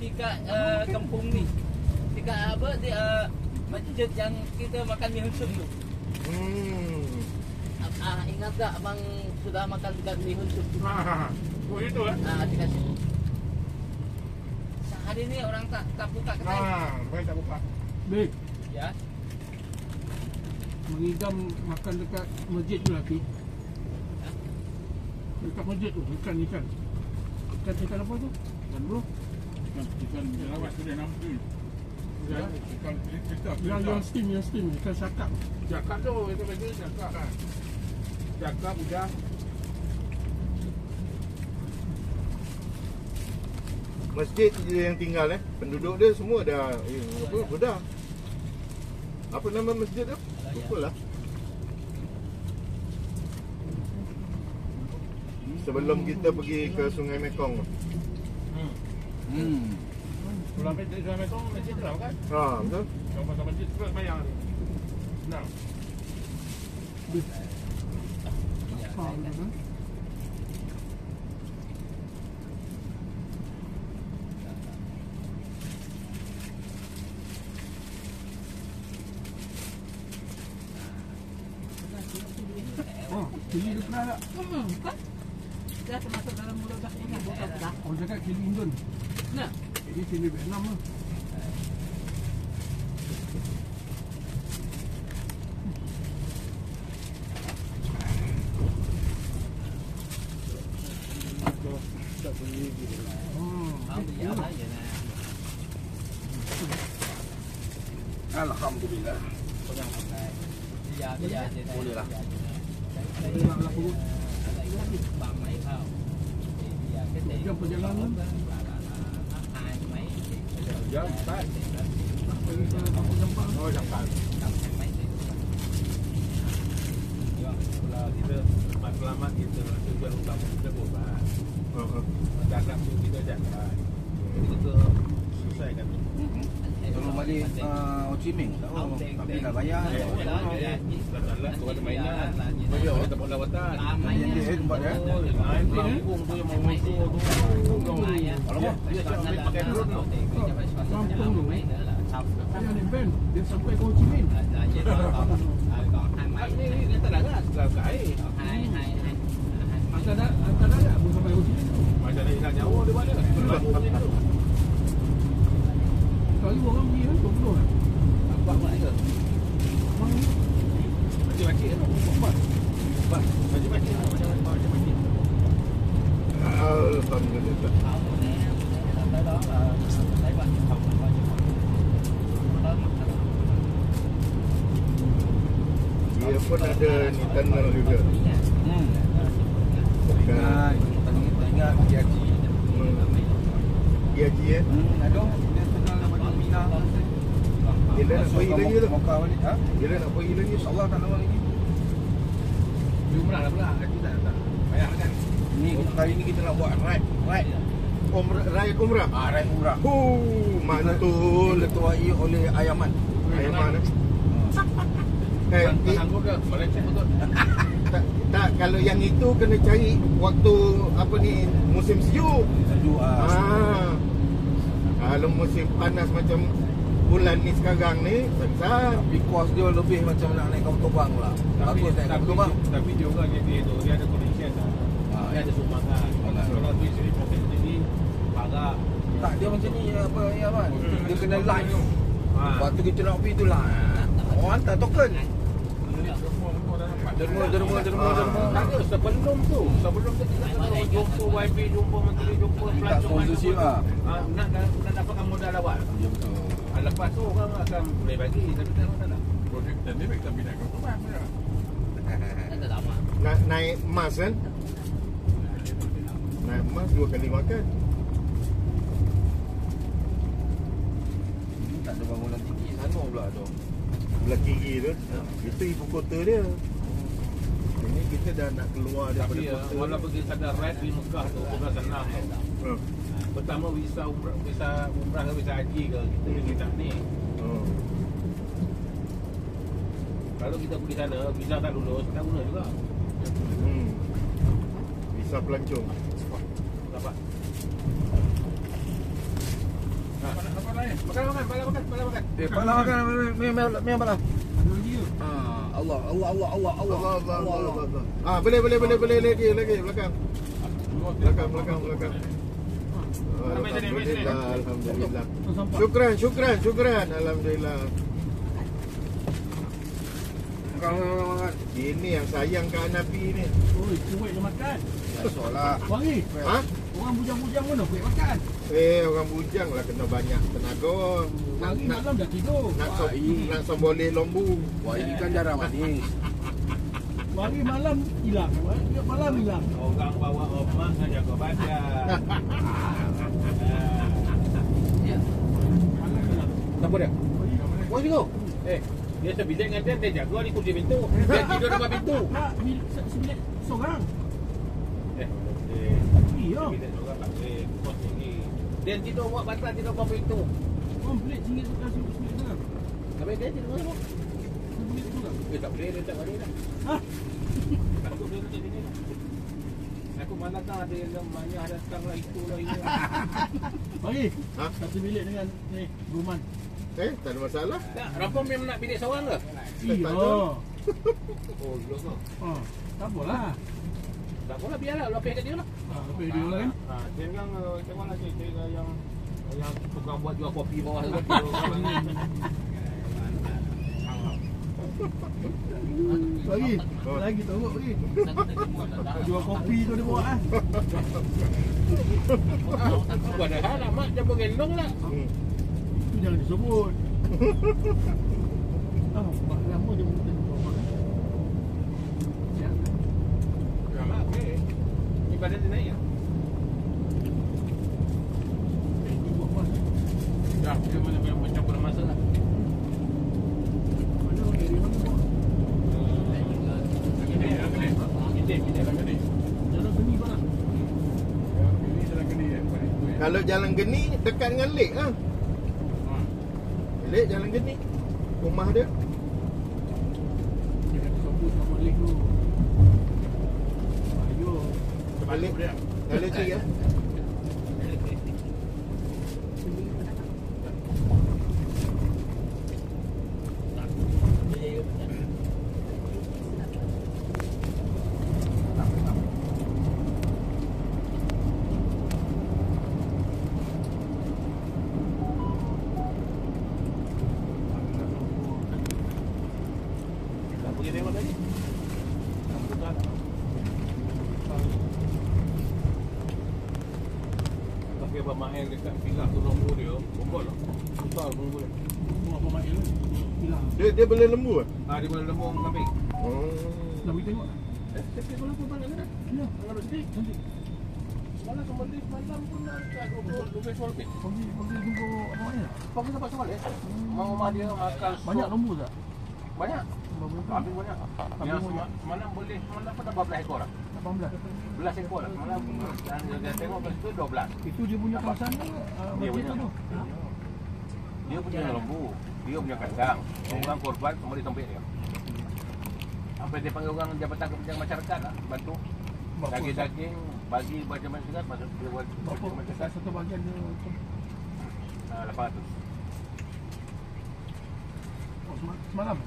dekat kampung ni. Dekat apa dia masjid yang kita makan mi hunsum tu. Ingat tak abang sudah makan dekat mi hunsum tu? Oh itu dekat situ. Sehari ni orang tak buka kedai. Baik tak buka. Baik. Ya. Mengidam makan dekat masjid tu lagi. Dekat masjid tu ikan. Ikan apa tu? Ikan bro. Ikan jerawat tu dia nama tu. Ikan kita. Yang steam ikan sakap. Cakap tu itu bagi cakap kan. Cakap udang. Masjid je yang tinggal penduduk dia semua dah dah. Apa nama masjid tu? Lupa lah. Sebelum kita pergi ke Sungai Mekong. Pulang pergi Sungai Mekong masjid tu kan? Betul. Kalau pasal masjid terus bayar ni. Nah. Kili tu pernah tak? Bukan. Dah termasuk dalam mulut dah ini bukan dah. Orang cakap kili Indon. Nah. Ini kili Vietnam lah. Alhamdulillah. Boleh lah. Jam perjalanan. Jam 4. Pergi ke Kampung Jampang. Oh jam 4. Kalau kita selamat kita tujuan utama kita berubat. Dalam tu kita jaga. Jadi kita selesaikan. Kalau balik Ho Chi Minh tapi dah bayar. Kau ada mainan. Bayar tempat lawatan. Yang dia tempat dia. Kampung tu yang mau motor tu. Alamak, dia tak ambil pakai drone tu. Kampung tu. Saya ni Ben, dia sampai ke Ho Chi Minh. Ni dia tak larat ke air. Antara tak pun sampai Ho Chi Minh. Macam nak hilang nyawa dia mana? Kali orang pergi kan 20 kan? Nampak tak ke? Macam-macam kan? Nampak? Macam-macam macam-macam. Alhamdulillah. Dia pun ada ni tunnel juga. Ingat Giaji. Giaji Ada dia tunnel daripada Mina. Dia nak pergi lagi tu. Mekah balik. Dia nak pergi lagi. InsyaAllah tak lama lagi. Jumlah lah pula. Tak. Bayar kan? Ni kali ni kita nak buat ride. Raya Umrah. Ride umrah. Mantul. Diketuai oleh Ayaman. Ayaman. Tak sanggup ke? Malaysia betul. Tak, kalau yang itu kena cari waktu apa ni musim sejuk. Sejuk. Kalau musim panas macam bulan ni sekarang ni, besar. Tapi kos dia lebih macam nak naik kapal terbang pula. Bagus naik kapal terbang. Tapi dia orang dia tu, dia ada condition dah. Dia ada sumbangan. Kalau tu isteri poket sini, parah. Tak, dia macam ni apa ya kan? Dia kena live. Lepas tu kita nak pergi tu lah. Orang hantar token. Derma. Tak ada, sebelum tu kita kena jumpa YB, jumpa menteri, jumpa Minta sponsorship lah. Nak dapatkan modal awal. Ya betul. Lepas tu orang akan boleh bagi, tapi tak ada. Projek dan dia tak pindah ke rumah. Tak lama. Nak naik emas kan? Naik emas 2 kali makan. Tak ada bangunan tinggi sana pula tu. Belah kiri tu. Itu ibu kota dia. Ini kita dah nak keluar daripada Tapi kota. walau pergi sadar ride di Mekah tu bukan senang tau. Pertama visa umrah ke visa haji ke kita tak ni. Kalau kita pergi sana visa tak lulus tak guna juga. Visa pelancong. Dapat. Makan. Pala makan. Memang pala. Ada lagi ke? Allah. Ah, boleh lagi belakang. Belakang. Alhamdulillah. Syukran. Alhamdulillah. Makan. Ini yang sayang Kak Nabi ni. Oi, kuih dia makan. Biasalah. Wangi. Ha? Orang bujang-bujang mana kuih makan? Orang bujang lah kena banyak tenaga. Wangi malam dah tidur. Nak semboleh lombu. Wah, ini kan jarang manis. Wangi malam hilang. Malam hilang. Orang bawa omak jaga badan. Ya. Malam hilang. Siapa dia? Oh, itu. Dia sebilik dengan dia jaga di kunci pintu. Dia tidur depan pintu. Tak, sebilik seorang. Iya. Sebilik orang tak boleh. Kos tinggi. Dia tidur buat batas tidur depan pintu. Orang pelik singgit tu kasih sebilik seorang. Tapi dia tidur mana? Sebilik tu kan? Tak boleh, dia tak boleh dah. Hah? Aku duduk di sini. Aku mana tahu ada yang banyak datang lah itu lah ini. Wangi. Ha? Satu bilik dengan ni, Ruman. Tak ada masalah. Tak, Rampung memang nak bilik seorang ke? Iya. Oh, belum lah. Tak apalah. Tak apalah, biarlah. Lapis kat dia lah. Lebih dia lain. Jangan tengok lagi yang tukang buat jual kopi bawah tu. Lagi teruk lagi. Jual kopi tu dia buat ah. Padahal amat jangan gendong lah. Itu jangan disebut. Mak lama dia mesti buat. Ya. Amat okey. Ni badan dia naik ya? Dia buat apa? Dah, dia macam pernah masak lah. Mana dari mana buat? Jalan Geni mana? Kalau jalan Geni dekat dengan lek lah. Lek jalan Geni. Rumah dia. Dia kata sebut nama link tu. Ayo. Lek. Lek tu ya. Pergi tengok tadi. Pakai abang Mahel dekat pilah tu lembu dia. Bokol lah. Besar lembu dia. Buat apa main tu? Hilang. Dia boleh lembu ah. Dia boleh lembu kambing. Nak pergi tengok. Tapi kalau pun tangan dia. Ya. Tangan dia sedih. Nanti. Semalam kembali malam pun dah 12 soal lebih. Pergi jumpa apa mana? Kau sampai soal ya? Mak rumah dia makan. Banyak lembu tak? Banyak. Kambing banyak. Yang semalam boleh semalam pun dah 12 ekor lah. 18. 12 ekor lah. Semalam dan dia tengok kat situ 12. Itu dia punya kawasan tu. Dia Masjid punya. tu. Dia punya lembu. Dia punya kandang. Orang korban semua di tempat dia. Sampai dia panggil orang jabatan kepentingan masyarakat lah. Bantu. Daging-daging bagi baca masyarakat. Masuk dia buat Berapa masyarakat. satu bahagian dia 800. semalam?